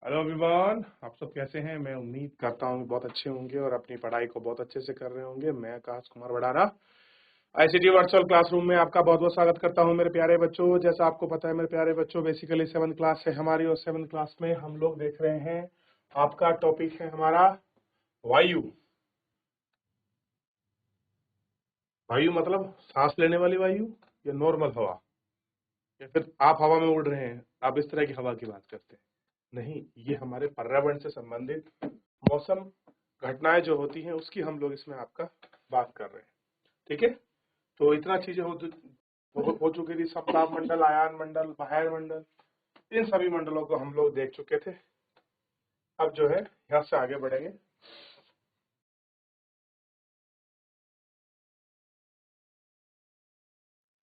Hello everyone, आप सब कैसे हैं। मैं उम्मीद करता हूँ कि बहुत अच्छे होंगे और अपनी पढ़ाई को बहुत अच्छे से कर रहे होंगे। मैं Akash Kumar Wadara ICT virtual classroom में आपका बहुत बहुत स्वागत करता हूँ मेरे प्यारे बच्चों। जैसा आपको पता है मेरे प्यारे बच्चों, बेसिकली 7th क्लास है हमारी और 7th क्लास में हम लोग देख रहे हैं, आपका टॉपिक है हमारा वायु। वायु मतलब सांस लेने वाली वायु या नॉर्मल हवा, या फिर आप हवा में उड़ रहे हैं, आप इस तरह की हवा की बात करते हैं। नहीं, ये हमारे पर्यावरण से संबंधित मौसम घटनाएं जो होती हैं उसकी हम लोग इसमें आपका बात कर रहे हैं। ठीक है, तो इतना चीजें हो चुकी थी। सप्ताह मंडल, आयान मंडल, बाह्य मंडल, इन सभी मंडलों को हम लोग देख चुके थे। अब जो है यहाँ से आगे बढ़ेंगे।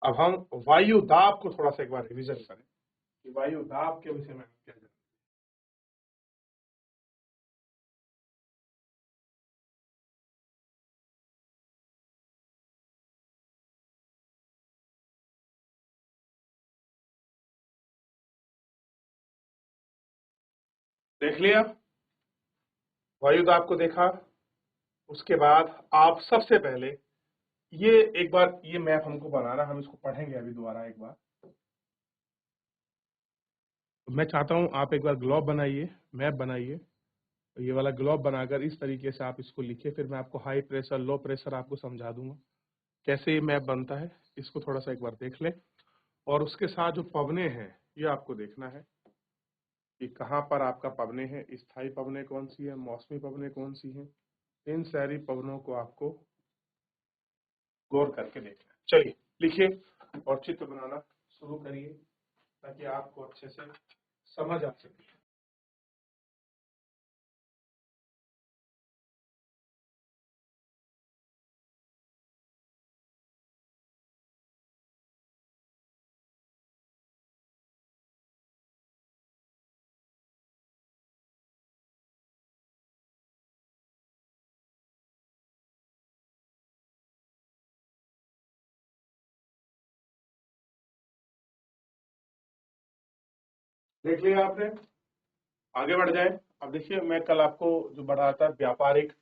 अब हम वायु दाब को थोड़ा सा एक बार रिविजन करें कि वायु दाब के विषय में हम क्या जानें। देख लिया, वायु दाब को देखा। उसके बाद आप सबसे पहले ये एक बार ये मैप हमको बनाना, हम इसको पढ़ेंगे अभी दोबारा एक बार। मैं चाहता हूं आप एक बार ग्लोब बनाइए, मैप बनाइए। ये वाला ग्लोब बनाकर इस तरीके से आप इसको लिखिए, फिर मैं आपको हाई प्रेशर लो प्रेशर आपको समझा दूंगा कैसे ये मैप बनता है। इसको थोड़ा सा एक बार देख लें। और उसके साथ जो पवने हैं ये आपको देखना है कि कहाँ पर आपका पवने हैं, स्थायी पवने कौन सी है, मौसमी पवने कौन सी हैं। इन सारी पवनों को आपको गौर करके देखना है। चलिए लिखिए और चित्र बनाना शुरू करिए ताकि आपको अच्छे से समझ आ सके। देख लिया आपने, आगे बढ़ जाए। अब देखिए, मैं कल आपको जो बढ़ा था व्यापारिक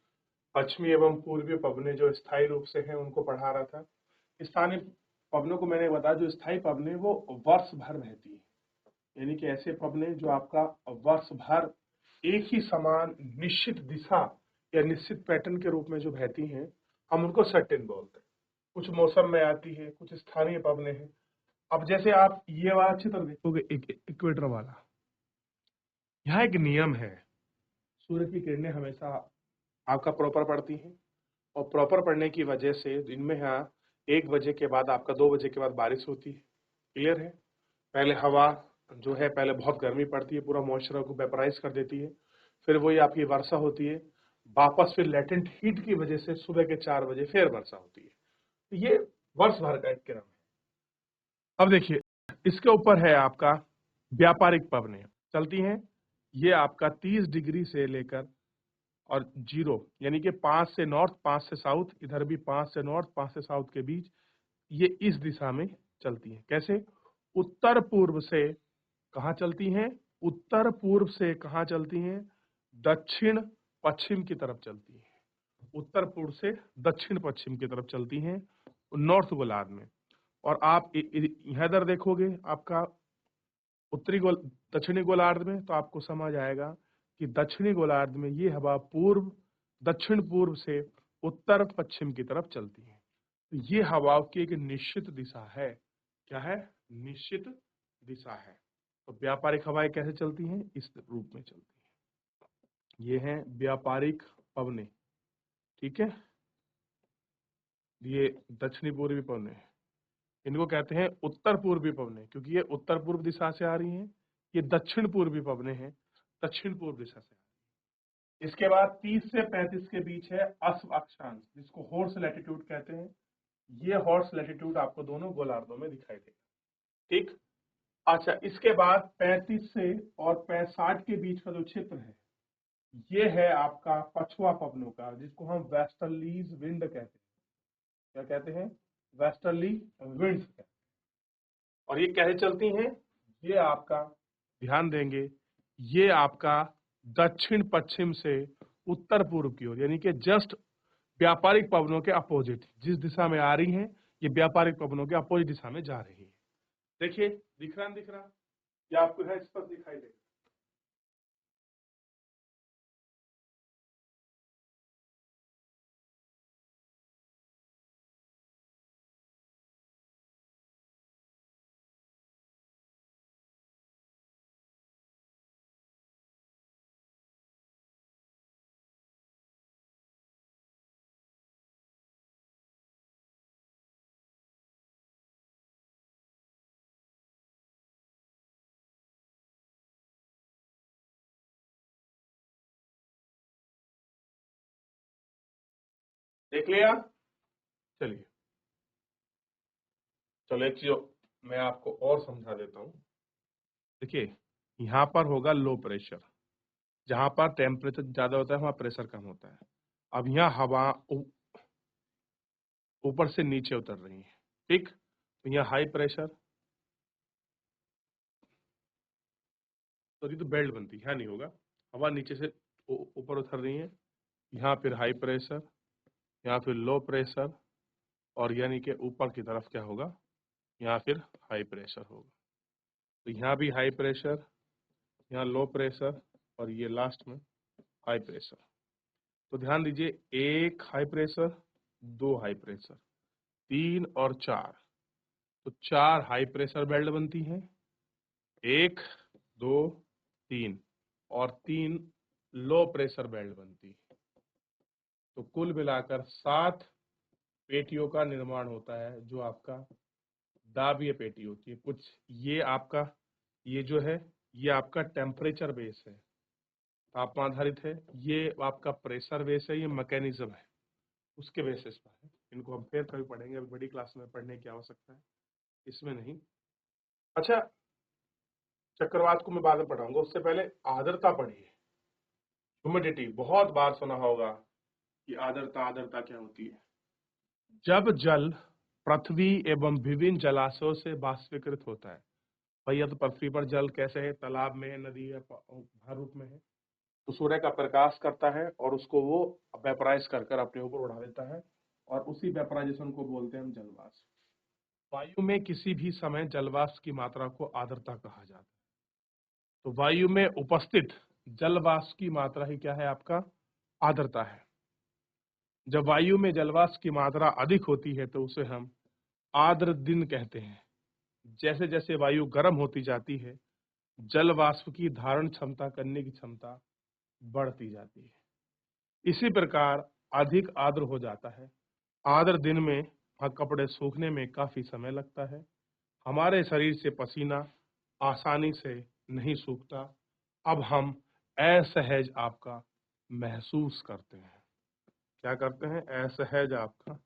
पश्चिमी एवं पूर्वी पवने जो स्थायी रूप से हैं उनको पढ़ा रहा था। स्थानीय पवनों को मैंने बताया, जो स्थायी पवने वो वर्ष भर रहती है, यानी कि ऐसे पवने जो आपका वर्ष भर एक ही समान निश्चित दिशा या निश्चित पैटर्न के रूप में जो बहती हैं, हम उनको सर्टेन बोलते हैं। कुछ मौसम में आती है, कुछ स्थानीय पवने हैं। अब जैसे आप ये वाला चित्र देखोगे, इक्वेटर वाला, यहाँ एक नियम है। सूर्य की किरणें हमेशा आपका प्रॉपर पड़ती हैं, और प्रॉपर पड़ने की वजह से दिन में यहाँ 1 बजे के बाद आपका 2 बजे के बाद बारिश होती है। क्लियर है। पहले हवा जो है, पहले बहुत गर्मी पड़ती है, पूरा मॉइस्चर को वेपराइज कर देती है, फिर वही आपकी वर्षा होती है। वापस फिर लेटेंट हीट की वजह से सुबह के 4 बजे फिर वर्षा होती है। तो ये वर्ष भर का एक क्रम है। अब देखिए, इसके ऊपर है आपका व्यापारिक पवनें चलती हैं। ये आपका 30 डिग्री से लेकर और 0 यानी कि 5 से नॉर्थ 5 से साउथ, इधर भी 5 से नॉर्थ 5 से साउथ के बीच ये इस दिशा में चलती है। कैसे? उत्तर पूर्व से कहाँ चलती हैं? उत्तर पूर्व से कहाँ चलती हैं? दक्षिण पश्चिम की तरफ चलती हैं। उत्तर पूर्व से दक्षिण पश्चिम की तरफ चलती हैं, नॉर्थ गोलार्ध में। और आप इधर देखोगे आपका उत्तरी गोल दक्षिणी गोलार्ध में, तो आपको समझ आएगा कि दक्षिणी गोलार्ध में ये हवा पूर्व दक्षिण पूर्व से उत्तर पश्चिम की तरफ चलती है। तो ये हवाओं की एक निश्चित दिशा है। क्या है? निश्चित दिशा है। तो व्यापारिक हवाएं कैसे चलती हैं? इस रूप में चलती हैं। ये हैं व्यापारिक पवने। ठीक है, ये दक्षिणी पूर्वी पवने, इनको कहते हैं उत्तर पूर्वी पवने, क्योंकि ये उत्तर पूर्व दिशा से आ रही हैं। ये दक्षिण पूर्वी पवने हैं, दक्षिण पूर्व दिशा से। इसके बाद 30 से 35 के बीच है अश्व अक्षांश, जिसको हॉर्स लैटिट्यूड कहते हैं। ये हॉर्स लैटिट्यूड आपको दोनों गोलार्धों में दिखाई देगा। ठीक। अच्छा, इसके बाद 35 से और 65 के बीच का जो क्षेत्र है, ये है आपका पछुआ पवनों का, जिसको हम वेस्टर्लीज विंड कहते हैं। क्या कहते हैं? वेस्टर्ली विंड्स कहते हैं। और ये कैसे चलती हैं? ये आपका ध्यान देंगे, ये आपका दक्षिण पश्चिम से उत्तर पूर्व की ओर, यानी कि जस्ट व्यापारिक पवनों के अपोजिट जिस दिशा में आ रही हैं, ये व्यापारिक पवनों के अपोजिट दिशा में जा रही है। देखिए, दिख रहा या आपको है स्पष्ट दिखाई देगा? देख लिया? चलिए, चलो एक चीज मैं आपको और समझा देता हूं। देखिए, यहां पर होगा लो प्रेशर, जहां पर टेम्परेचर ज्यादा होता है वहां प्रेशर कम होता है। अब यहाँ हवा ऊपर से नीचे उतर रही है, ठीक? तो यहाँ हाई प्रेशर, तो बेल्ट बनती है, नहीं होगा, हवा नीचे से ऊपर उतर रही है। यहाँ फिर हाई प्रेशर, यहाँ फिर लो प्रेशर, और यानी कि ऊपर की तरफ क्या होगा, यहाँ फिर हाई प्रेशर होगा। तो यहाँ भी हाई प्रेशर, यहाँ लो प्रेशर, और ये लास्ट में हाई प्रेशर। तो ध्यान दीजिए, एक हाई प्रेशर, दो हाई प्रेशर, तीन और चार, तो चार हाई प्रेशर बेल्ट बनती हैं। एक, दो, तीन, और तीन लो प्रेशर बेल्ट बनती है। तो कुल मिलाकर 7 पेटियों का निर्माण होता है, जो आपका दाबीय पेटी होती है। कुछ ये आपका, ये जो है, ये आपका टेम्परेचर बेस है, तापमान आधारित है। ये आपका प्रेशर बेस है, ये मैकेनिज्म है, उसके बेसिस पर है। इनको हम फिर कभी पढ़ेंगे, अभी बड़ी क्लास में पढ़ने की आवश्यकता है, इसमें नहीं। अच्छा, चक्रवात को मैं बाद में पढ़ाऊंगा, उससे पहले आर्द्रता पढ़िए। ह्यूमिडिटी बहुत बार सुना होगा कि आर्द्रता, आर्द्रता क्या होती है। जब जल पृथ्वी एवं विभिन्न जलाशयों से बाष्पीकृत होता है, भैया तो पृथ्वी पर जल कैसे है, तालाब में है, नदी है, हर रूप में है, तो सूर्य का प्रकाश करता है और उसको वो वेपराइज कर कर अपने ऊपर उड़ा देता है, और उसी वेपराइजेशन को बोलते हैं हम जलवाष्प। वायु में किसी भी समय जलवाष्प की मात्रा को आर्द्रता कहा जाता है। तो वायु में उपस्थित जलवाष्प की मात्रा ही क्या है, आपका आर्द्रता है। जब वायु में जलवाष्प की मात्रा अधिक होती है तो उसे हम आर्द्र दिन कहते हैं। जैसे जैसे वायु गर्म होती जाती है, जल वाष्प की धारण क्षमता करने की क्षमता बढ़ती जाती है। इसी प्रकार अधिक आर्द्र हो जाता है। आर्द्र दिन में कपड़े सूखने में काफी समय लगता है। हमारे शरीर से पसीना आसानी से नहीं सूखता। अब हम असहज आपका महसूस करते हैं। क्या करते हैं? असहज आपका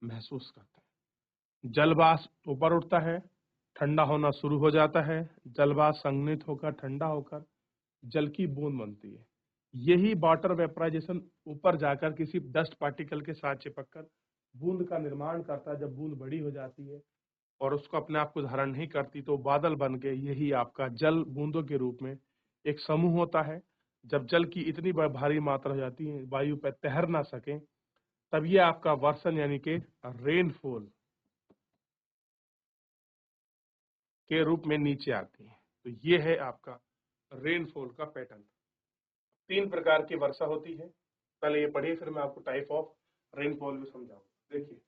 महसूस करते हैं। जलवाष्प ऊपर उठता है, ठंडा होना शुरू हो जाता है। जलवाष्प संघनित होकर ठंडा होकर जल की बूंद बनती है। यही वाटर वेपराइजेशन ऊपर जाकर किसी डस्ट पार्टिकल के साथ चिपककर बूंद का निर्माण करता है। जब बूंद बड़ी हो जाती है और उसको अपने आप को धारण नहीं करती तो बादल बन के यही आपका जल बूंदों के रूप में एक समूह होता है। जब जल की इतनी भारी मात्रा हो जाती है, वायु पर तैर ना सके, तब ये आपका वर्षण यानी कि रेनफॉल के रूप में नीचे आती है। तो ये है आपका रेनफॉल का पैटर्न। 3 प्रकार की वर्षा होती है। पहले ये पढ़िए, फिर मैं आपको टाइप ऑफ रेनफॉल भी समझाऊंगा। देखिए,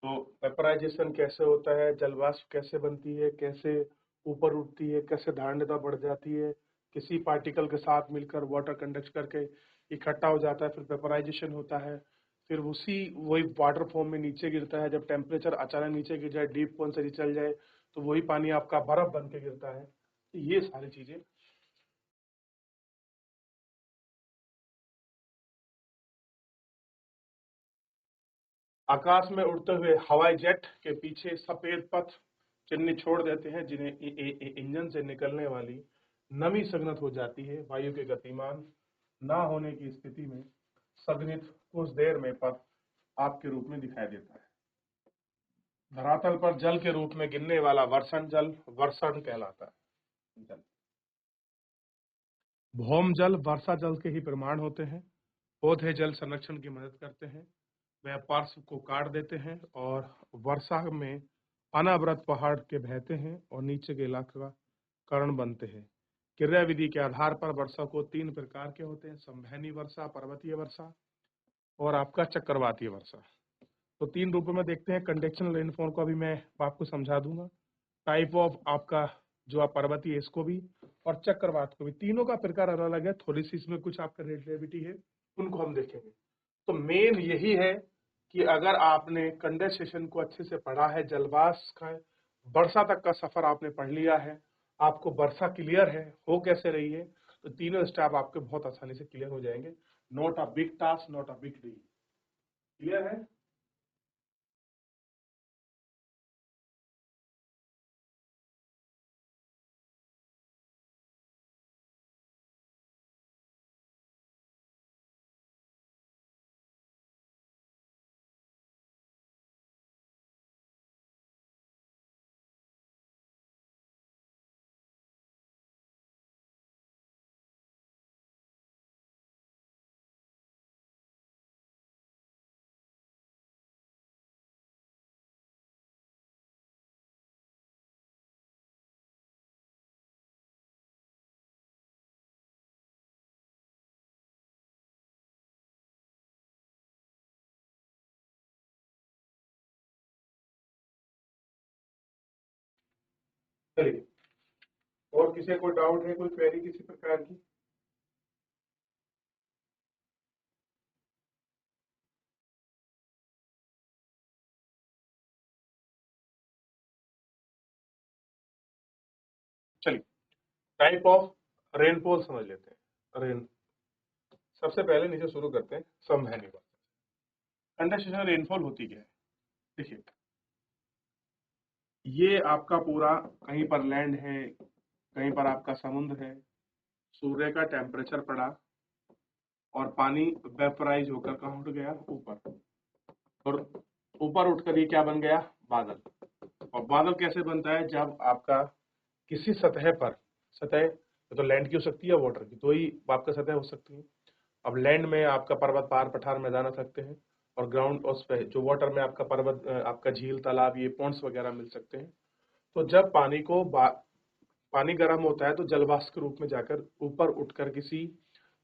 तो वेपराइजेशन कैसे होता है, जलवाष्प कैसे बनती है, कैसे ऊपर उठती है, कैसे धारणता बढ़ जाती है, किसी पार्टिकल के साथ मिलकर वाटर कंडक्ट करके इकट्ठा हो जाता है, फिर वेपराइजेशन होता है, फिर उसी वही वाटर फॉर्म में नीचे गिरता है। जब टेम्परेचर अचानक नीचे गिर जाए, डीप कौन से चल जाए, तो वही पानी आपका बर्फ बन के गिरता है। तो ये सारी चीजें आकाश में उड़ते हुए हवाई जेट के पीछे सफेद पथ चिन्ह छोड़ देते हैं, जिन्हें इंजन से निकलने वाली नमी संघनित हो जाती है। वायु के गतिमान ना होने की स्थिति में संघनित कुछ देर में पथ आपके रूप में दिखाई देता है। धरातल पर जल के रूप में गिरने वाला वर्षण जल वर्षण कहलाता है। जल भौम जल वर्षा जल के ही प्रमाण होते हैं। पौधे जल संरक्षण की मदद करते हैं। वह पार्श्व को काट देते हैं और वर्षा में अनावृत पहाड़ के बहते हैं और नीचे के इलाके का कारण बनते हैं। क्रिया विधि के आधार पर वर्षा को 3 प्रकार के होते हैं: संवहनी वर्षा, पर्वतीय वर्षा और आपका चक्रवातीय वर्षा। तो 3 रूपों में देखते हैं। कंडक्शन रेनफॉल को अभी मैं आपको समझा दूंगा। टाइप ऑफ आपका जो आप पर्वतीय, इसको भी, और चक्रवात को भी। तीनों का प्रकार अलग अलग है, थोड़ी सी इसमें कुछ आपका रिलेटिविटी है, उनको हम देखेंगे। तो मेन यही है कि अगर आपने कंडेंसेशन को अच्छे से पढ़ा है, जलवाष्प का वर्षा तक का सफर आपने पढ़ लिया है, आपको वर्षा क्लियर है हो कैसे रही है, तो तीनों स्टेप आपके बहुत आसानी से क्लियर हो जाएंगे। Not a big task, not a big deal. Clear है? चलिए, और किसी कोई डाउट है, कोई क्वेरी किसी प्रकार की? चलिए, टाइप ऑफ रेनफॉल समझ लेते हैं। रेन सबसे पहले नीचे शुरू करते हैं संवहनी वर्षा। कंडेंसेशन रेनफॉल होती क्या है? देखिए, ये आपका पूरा कहीं पर लैंड है, कहीं पर आपका समुद्र है, सूर्य का टेम्परेचर पड़ा और पानी वेपराइज होकर कहाँ उठ गया? ऊपर। और ऊपर उठकर ये क्या बन गया? बादल। और बादल कैसे बनता है? जब आपका किसी सतह पर, सतह तो लैंड की हो सकती है, वाटर की, तो ही आपका सतह हो सकती है। अब लैंड में आपका पर्वत, पहाड़, पठार, मैदान आ सकते हैं, और ग्राउंड उस पे जो वाटर में आपका पर्वत, आपका झील, तालाब, ये पॉन्ड्स वगैरह मिल सकते हैं। तो जब पानी गर्म होता है तो जलवाष्प के रूप में जाकर ऊपर उठकर किसी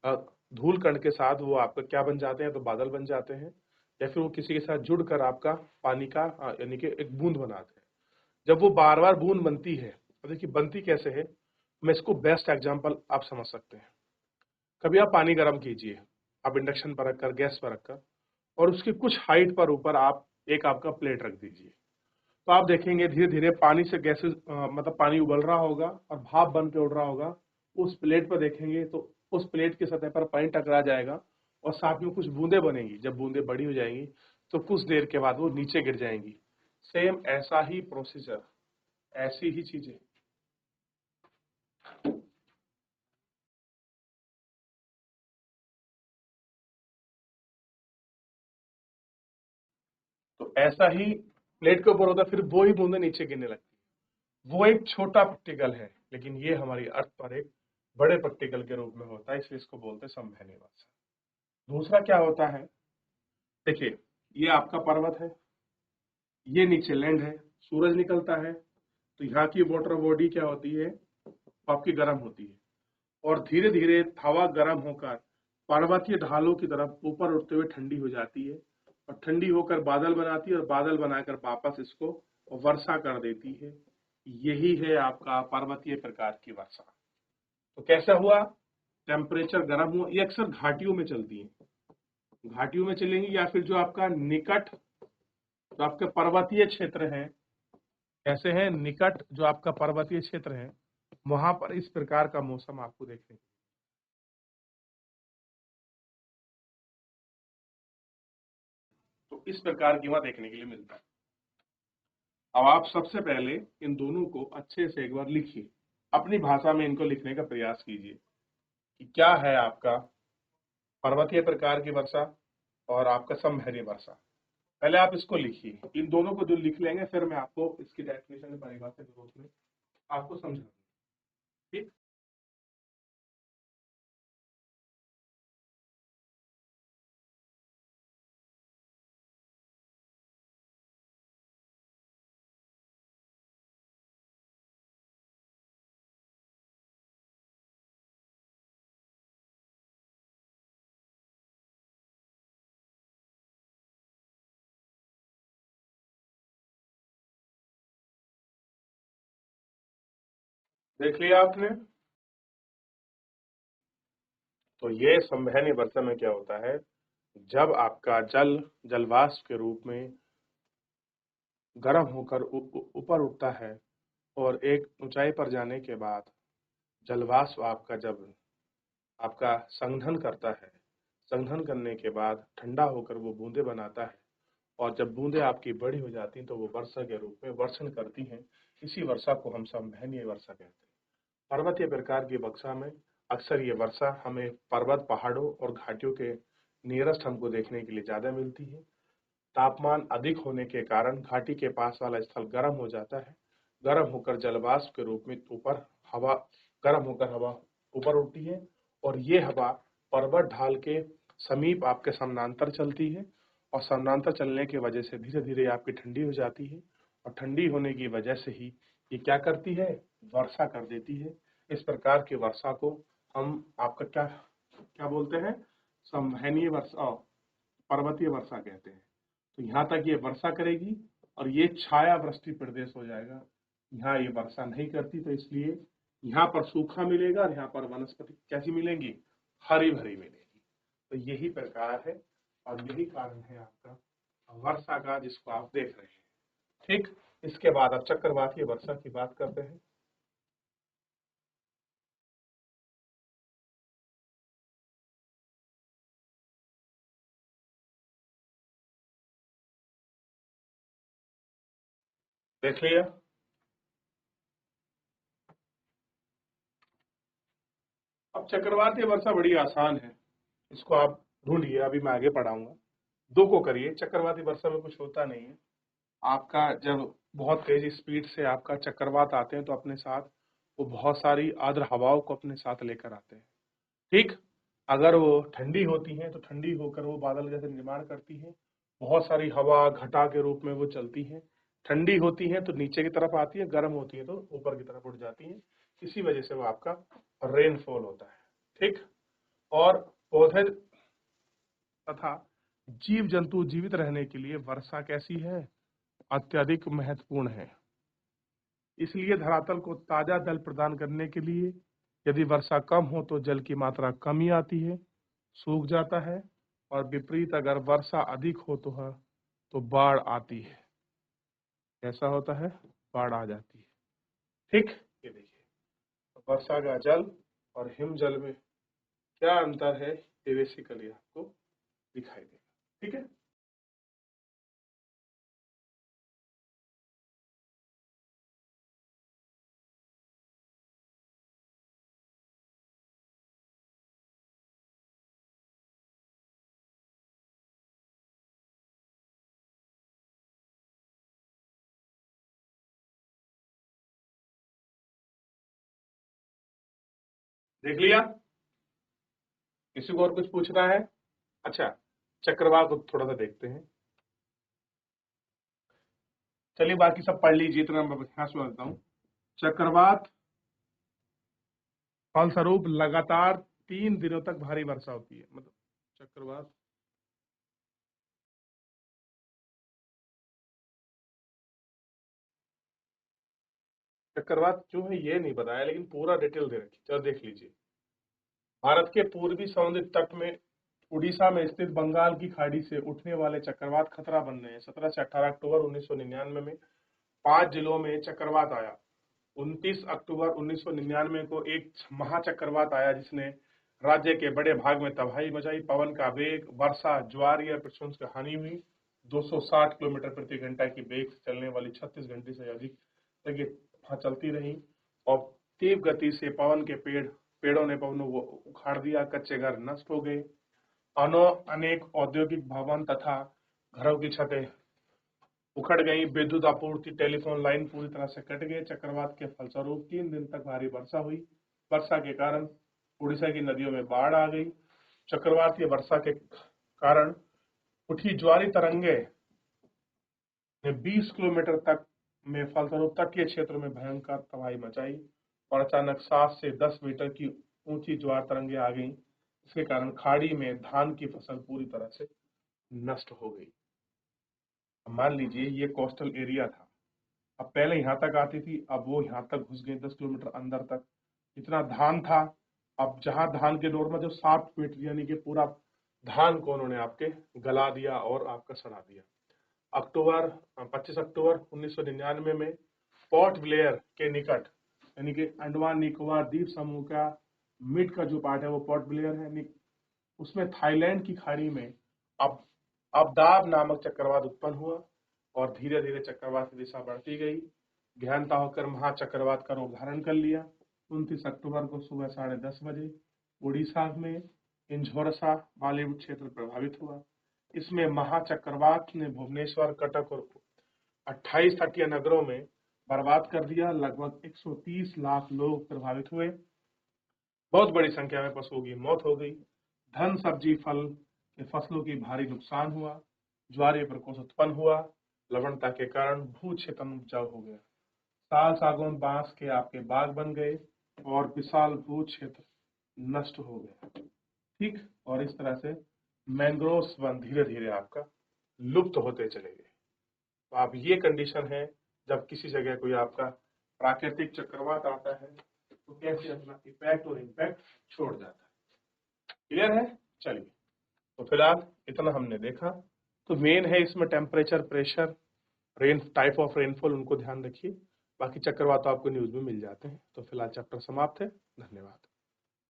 अ, धूल कण के साथ वो आपका क्या बन जाते हैं? तो बादल बन जाते हैं, या फिर वो किसी के साथ जुड़कर आपका पानी का यानी कि एक बूंद बनाते हैं। जब वो बार बार बूंद बनती है, तो देखिए बनती कैसे है, मैं इसको बेस्ट एग्जांपल आप समझ सकते हैं। कभी आप पानी गर्म कीजिए, आप इंडक्शन पर रखकर, गैस पर रखकर, और उसकी कुछ हाइट पर ऊपर आप एक आपका प्लेट रख दीजिए। तो आप देखेंगे धीरे धीरे पानी से गैसेस, मतलब पानी उबल रहा होगा और भाप बन के उड़ रहा होगा। उस प्लेट पर देखेंगे तो उस प्लेट की सतह पर पानी टकरा जाएगा और साथ में कुछ बूंदें बनेंगी। जब बूंदें बड़ी हो जाएंगी तो कुछ देर के बाद वो नीचे गिर जाएंगी। सेम ऐसा ही प्रोसीजर, ऐसी ही चीजें। तो ऐसा ही प्लेट के ऊपर होता है, फिर वो ही बूंदें नीचे गिरने लगती है। वो एक छोटा पार्टिकल है, लेकिन ये हमारी अर्थ पर एक बड़े पार्टिकल के रूप में होता है, इसलिए इसको बोलते हैं संवहनी वर्षा। दूसरा क्या होता है? देखिए, ये आपका पर्वत है, ये नीचे लैंड है, सूरज निकलता है, तो यहाँ की वाटर बॉडी क्या होती है? आपकी गर्म होती है, और धीरे धीरे हवा गर्म होकर पर्वतीय ढालों की तरफ ऊपर उठते हुए ठंडी हो जाती है, और ठंडी होकर बादल बनाती है और बादल बनाकर वापस इसको वर्षा कर देती है। यही है आपका पर्वतीय प्रकार की वर्षा। तो कैसा हुआ, टेम्परेचर गर्म हुआ। ये अक्सर घाटियों में चलती है, घाटियों में चलेंगी, या फिर जो आपका निकट, जो आपके पर्वतीय क्षेत्र है, ऐसे हैं निकट जो आपका पर्वतीय क्षेत्र है, वहां पर इस प्रकार का मौसम आपको देखने। तो इस प्रकार की वहां देखने के लिए मिलता है। अब आप सबसे पहले इन दोनों को अच्छे से एक बार लिखिए, अपनी भाषा में इनको लिखने का प्रयास कीजिए कि क्या है आपका पर्वतीय प्रकार की वर्षा और आपका समभैरी वर्षा। पहले आप इसको लिखिए, इन दोनों को जो लिख लेंगे फिर मैं आपको इसकी डेफिनेशन परिभाषा के रूप में आपको समझा दूंगा। ठीक, देख लिया आपने। तो ये संवहनीय वर्षा में क्या होता है, जब आपका जल जलवाष्प के रूप में गर्म होकर ऊपर उठता है और एक ऊंचाई पर जाने के बाद जलवाष्प आपका जब आपका संघनन करता है, संघनन करने के बाद ठंडा होकर वो बूंदे बनाता है, और जब बूंदे आपकी बड़ी हो जाती हैं तो वो वर्षा के रूप में वर्षण करती हैं। इसी वर्षा को हम संवहनीय वर्षा कहते हैं। पर्वतीय प्रकार की वर्षा में अक्सर ये वर्षा हमें पर्वत, पहाड़ों और घाटियों के नियरेस्ट हमको देखने के लिए ज्यादा मिलती है। तापमान अधिक होने के कारण घाटी के पास वाला स्थल गर्म हो जाता है, गर्म होकर जलवाष्प के रूप में ऊपर हवा, गर्म होकर हवा ऊपर उठती है, और ये हवा पर्वत ढाल के समीप आपके समानांतर चलती है, और समानांतर चलने की वजह से धीरे धीरे आपकी ठंडी हो जाती है, और ठंडी होने की वजह से ही ये क्या करती है, वर्षा कर देती है। इस प्रकार की वर्षा को हम आपका क्या क्या बोलते हैं, संवहनीय वर्षा, पर्वतीय वर्षा कहते हैं। तो यहाँ तक ये वर्षा करेगी और ये छाया वृष्टि प्रदेश हो जाएगा। यहाँ ये वर्षा नहीं करती, तो इसलिए यहाँ पर सूखा मिलेगा और यहाँ पर वनस्पति कैसी मिलेंगी, हरी भरी मिलेगी। तो यही प्रकार है और यही कारण है आपका वर्षा का, जिसको आप देख रहे हैं। ठीक, इसके बाद अब चक्रवातीय वर्षा की बात करते हैं। देख लिया। अब चक्रवातीय वर्षा बड़ी आसान है, इसको आप ढूंढिए, अभी मैं आगे पढ़ाऊंगा। दो को करिए। चक्रवाती वर्षा में कुछ होता नहीं है, आपका जब बहुत तेज स्पीड से आपका चक्रवात आते हैं तो अपने साथ वो बहुत सारी आर्द्र हवाओं को अपने साथ लेकर आते हैं। ठीक, अगर वो ठंडी होती हैं तो ठंडी होकर वो बादल जैसे निर्माण करती हैं, बहुत सारी हवा घटा के रूप में वो चलती हैं। ठंडी होती हैं तो नीचे की तरफ आती है, गर्म होती है तो ऊपर की तरफ उठ जाती हैं। इसी वजह से वो आपका रेनफॉल होता है। ठीक, और पौधे तथा जीव जंतु जीवित रहने के लिए वर्षा कैसी है, अत्यधिक महत्वपूर्ण है। इसलिए धरातल को ताजा जल प्रदान करने के लिए यदि वर्षा कम हो तो जल की मात्रा कमी आती है, सूख जाता है, और विपरीत अगर वर्षा अधिक हो तो बाढ़ आती है। ऐसा होता है, बाढ़ आ जाती है। ठीक, ये देखिए, वर्षा का जल और हिम जल में क्या अंतर है, ये बेसिकली आपको दिखाई देगा। ठीक है, देख लिया। किसी को और कुछ पूछना है? अच्छा, चक्रवात को थोड़ा सा देखते हैं। चलिए बाकी सब पढ़ लीजिए, इतना मैं ध्यान से बताता हूँ। चक्रवात फलस्वरूप लगातार 3 दिनों तक भारी वर्षा होती है, मतलब चक्रवात चक्रवात क्यों है ये नहीं बताया, लेकिन पूरा डिटेल दे रखी, चलो देख लीजिए। भारत के पूर्वी समुद्री तट में उड़ीसा में स्थित बंगाल की खाड़ी से उठने वाले चक्रवात खतरा बन रहे हैं। 17 से 18 अक्टूबर 1999 में 5 जिलों में चक्रवात आया। 29 अक्टूबर 1999 को एक महाचक्रवात आया जिसने राज्य के बड़े भाग में तबाही मचाई। पवन का वेग, वर्षा, ज्वार या प्रचंड हानि हुई। 260 किलोमीटर प्रति घंटा की वेग से चलने वाली 36 घंटे से अधिक तक ये चलती रही और तीव्र गति से पवन के पेड़ों ने पवनों को उखाड़ दिया, कच्चे घर नष्ट हो गए। अनेक औद्योगिक भवन तथा घरों की छतें उखड़ गई। विद्युत आपूर्ति, टेलीफोन लाइन पूरी तरह से कट गए। चक्रवात के फलस्वरूप 3 दिन तक भारी वर्षा हुई। वर्षा के कारण उड़ीसा की नदियों में बाढ़ आ गई। चक्रवातीय वर्षा के कारण उठी ज्वारी तरंगे ने 20 किलोमीटर तक में फलस्वरूप तटीय क्षेत्रों में भयंकर तबाही मचाई और अचानक 7 से 10 मीटर की ऊंची ज्वार तरंगे आ गई। इसके कारण खाड़ी में धान की फसल पूरी तरह से नष्ट हो गई। मान लीजिए ये कोस्टल एरिया था, अब पहले यहाँ तक आती थी, अब वो यहाँ तक घुस गई 10 किलोमीटर अंदर तक। इतना धान था, अब जहां धान के नॉर्मल जो 7 फीट यानी कि पूरा धान को उन्होंने आपके गला दिया और आपका सड़ा दिया। 25 अक्टूबर 1999 में पोर्ट ब्लेयर के निकट यानी कि अंडमान निकोबार द्वीप समूह का मिड का जो पार्ट है वो पोर्ट ब्लेयर है, उसमें थाईलैंड की खाड़ी में अब अवदाब नामक चक्रवात उत्पन्न हुआ और धीरे धीरे चक्रवात की दिशा बढ़ती गई। गहनता होकर महाचक्रवात का रूप धारण कर लिया। 29 अक्टूबर को सुबह 10:30 बजे उड़ीसा में इंझोरसा बॉलीवुड क्षेत्र प्रभावित हुआ। इसमें महाचक्रवात ने भुवनेश्वर, कटक और 28 तटीय नगरों में बर्बाद कर दिया। लगभग 130 लाख लोग प्रभावित हुए। बहुत बड़ी संख्या में पशुओं की मौत हो गई। धन, सब्जी, फल के फसलों की भारी नुकसान हुआ। ज्वारीय प्रकोप उत्पन्न हुआ। लवणता के कारण भू क्षेत्र उपजाऊ हो गया। साल, सागौन, बांस के आपके बाग बन गए और विशाल भू क्षेत्र नष्ट हो गया। ठीक, और इस तरह से मैंग्रोव्स वन धीरे धीरे आपका लुप्त होते चले गए। तो आप ये कंडीशन है जब किसी जगह कोई आपका प्राकृतिक चक्रवात आता है तो कैसे अपना इफेक्ट और इम्पैक्ट छोड़ जाता है। क्लियर है? चलिए, तो फिलहाल इतना हमने देखा। तो मेन है इसमें temperature, pressure, type of rainfall, उनको ध्यान रखिए। बाकी चक्रवात आपको न्यूज में मिल जाते हैं। तो फिलहाल चैप्टर समाप्त है। धन्यवाद।